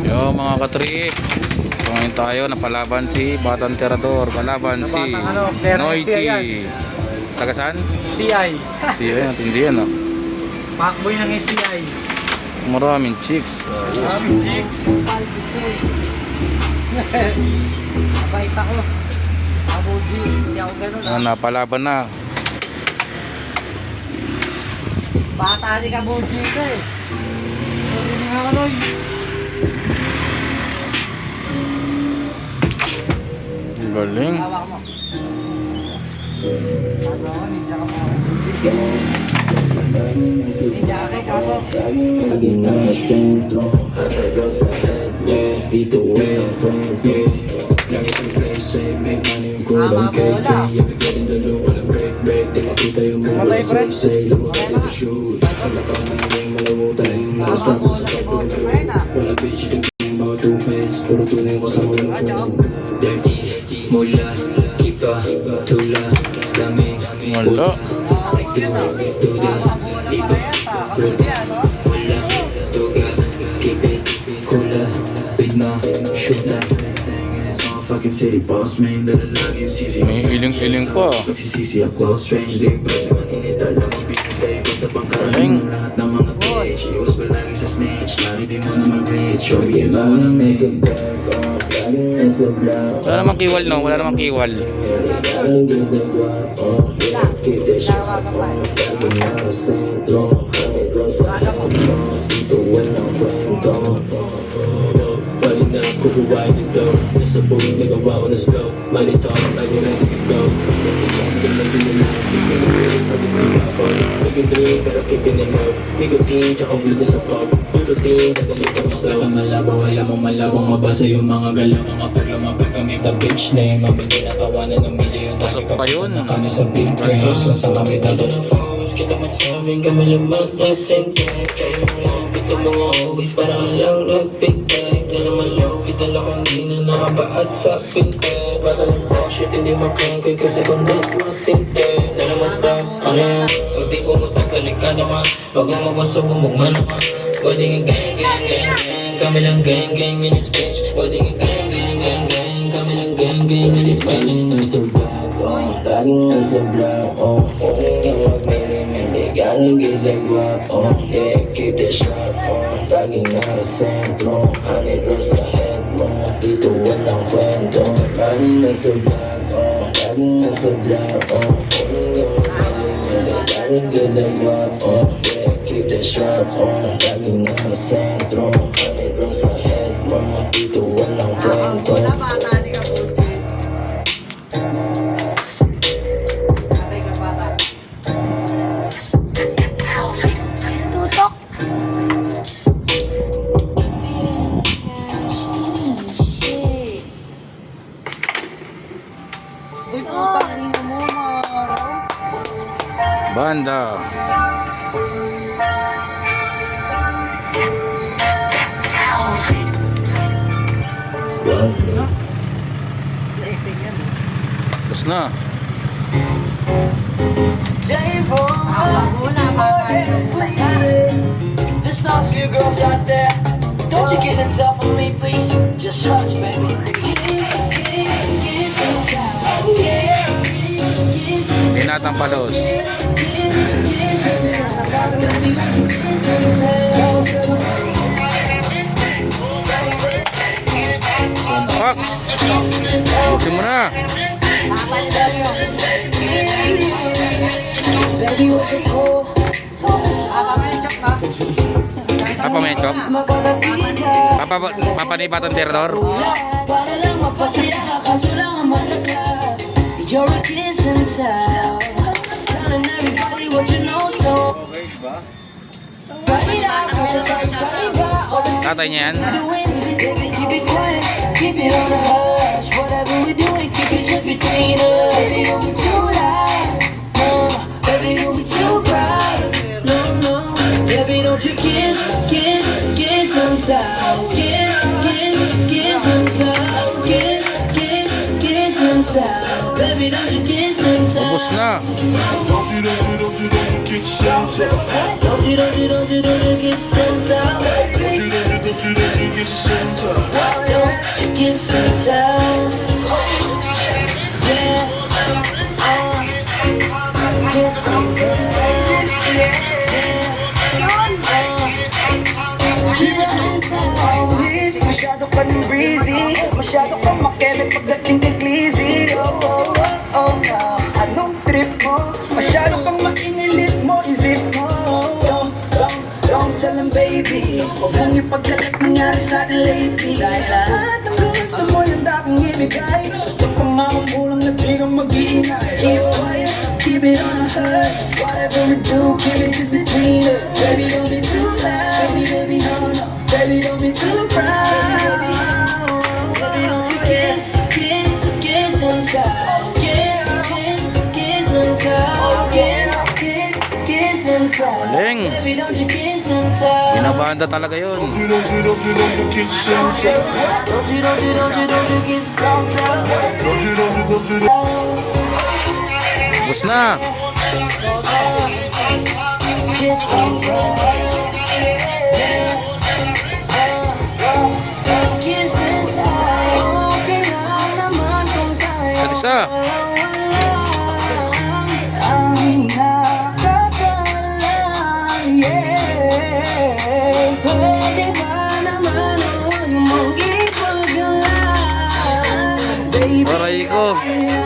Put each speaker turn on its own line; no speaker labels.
Yo mga katrip, ngayon tayo napalaban si Batang Tirador, kalaban si Noity. Taga saan?
STI.
STI, hindi yan.
Pakboy ng STI.
Maraming chicks.
Maraming chicks.
Mabait ako. Aboji, hindi ako ganun.
Napalaban na.
Bata si Kaboji ito eh. Hindi nga kaloy.
Galing.
Hawak mo. Ano, ninja ka mo. Ninja ka kay Kapo.
Laging nasa sentro, hatago sa head niya. Dito way ang front niya. Lagi sa place, save, make money yung kulang cake. Yeah, we get in the loop, walang break. Di makita yung move, say, lumutay dito shoot. Palapang na yung malamutan. Nakastruggle sa pagpunto. Wala bitch, yung game, bawat two-face. Puro tunay ko sa walang phone. Dirty, mula, kipa, tula, dami,
Wala.
duda, iba, ruda, wala, duga, keep it, kula, bigma, shoota.
Fucking city boss man, dala lagi yung sisi.
May iling-iling pa.
Pagsisisi ako strange day, basta matinit alam ang pinitay. Pag sa pangkaraniwan ng lahat ng mga bitch, iwas ba lagi sa snitch, lagi di mo na mag-reach. Show me yung ako ng mesa.
Wala namang kiwal, no? Wala namang kiwal.
Bali na ako buhay dito. Nasa buwing nagawa ko na slow. Money talk, lagi ready to go. Naging dream pero keeping it low. Nicotine tsaka bulo sa pop. Routine, dadali ko slow. Wala malabaw, wala mong malabong mabasa yung mga galaw. Kapag lumapag kami the bitch name. Mabigay na kawanan ng milyon.
Pasok pa yun.
Na kami sa big crib. So sa kami dato ng followers. Kita masawing kami lamang at same time. Kaya mga bito mga always para lang nag-big time. Dala malaw, kita lang hindi na nakabaat sa pinte. Bata nag-bullshit, hindi makangkoy kasi kung network tinte. Dala mag-stop, ano yan? Pag di pumutak, balik ka naman. Pag umabasog, umugman naman. Pwede nga gang, gang, gang, gang. Kami lang gang, gang in this bitch. Pwede nga gang, gang, gang, gang. Kami lang gang, gang in this bitch. Nasa black, oh. Laging nasa black, oh. Kung yung magmili-mili, gotta get that guap, oh. Yeah, keep that shot, oh. Laging nasa sentro, 100 rows sa head mo. Dito walang kwento. Laging nasa black, oh. Laging nasa black, oh. Kung yung magmili-mili, gotta get that guap, oh. Yeah, keep that strap on. Laging nasa sentro, 100 rows sa head mo. Dito walang kwento.
Wala bata ni Kaboji. Atay ka bata.
Tutok.
Uy, putang ina mo, mga.
Banda.
Blessing yan.
Tapos na.
Wala bata ni Kaboji.
This song's for you girls out there. Don't you kiss and tell for me, please. Just hush, baby.
Binatang Palos. Tumpak. Busin mo na.
Baby, what the call?
Medjok ka?
Papa Mechok. Papa ni Batang Tirador.
Para lang mapasaya ka, kaso lang ang masakla. You're a kiss and tell. Telling everybody what you know, so balik lang ako sa iba.
Tatay niya yan.
Baby, keep it quiet, keep it on the hush. Whatever we're doing, keep it just between us. Baby, don't be too loud, no. Baby, don't be too proud, no, no. Baby, don't you kiss, kiss, kiss and tell. Kiss, kiss, kiss and tell. Kiss, kiss, kiss and tell. Baby, don't you kiss and tell.
Ubus na.
Don't you kiss and tell. Don't you kiss and tell. kiss and tell? Why don't you kiss and tell? Yeah, kiss and tell.
Please, masyado ka nang breezy, masyado ka makeme pagdating kay Glizzy. Oh, oh, oh, oh, na. Anong trip mo? Masyado kang mainilit mo, isip mo. Don't tell him baby, huwag mong ipagkalat nangyari sa atin lately. Dahil lahat ng gusto mo yung dakong ibigay, gusto pa mamamulang na di kang mag-iingay. Keep quiet, keep it on a hush. Whatever we do, keep it just between us. Baby, don't be too loud. Baby, baby, no, no. Baby, don't be too proud.
Baby, don't you kiss, kiss, kiss and tell. Kiss, kiss, kiss and tell. Kiss, kiss, kiss and tell.
Galing.
Baby, don't you kiss and tell.
Binabanda talaga yun.
Don't you kiss and tell. Don't you kiss and tell.
Bus na.
Kiss and tell. Kiss and tell. Kailan naman kung kaya.
Isa.
Ang nakakalang, yeah.
Pwede ba naman huwag mong ipaglalaan? Baby,
Aray ko.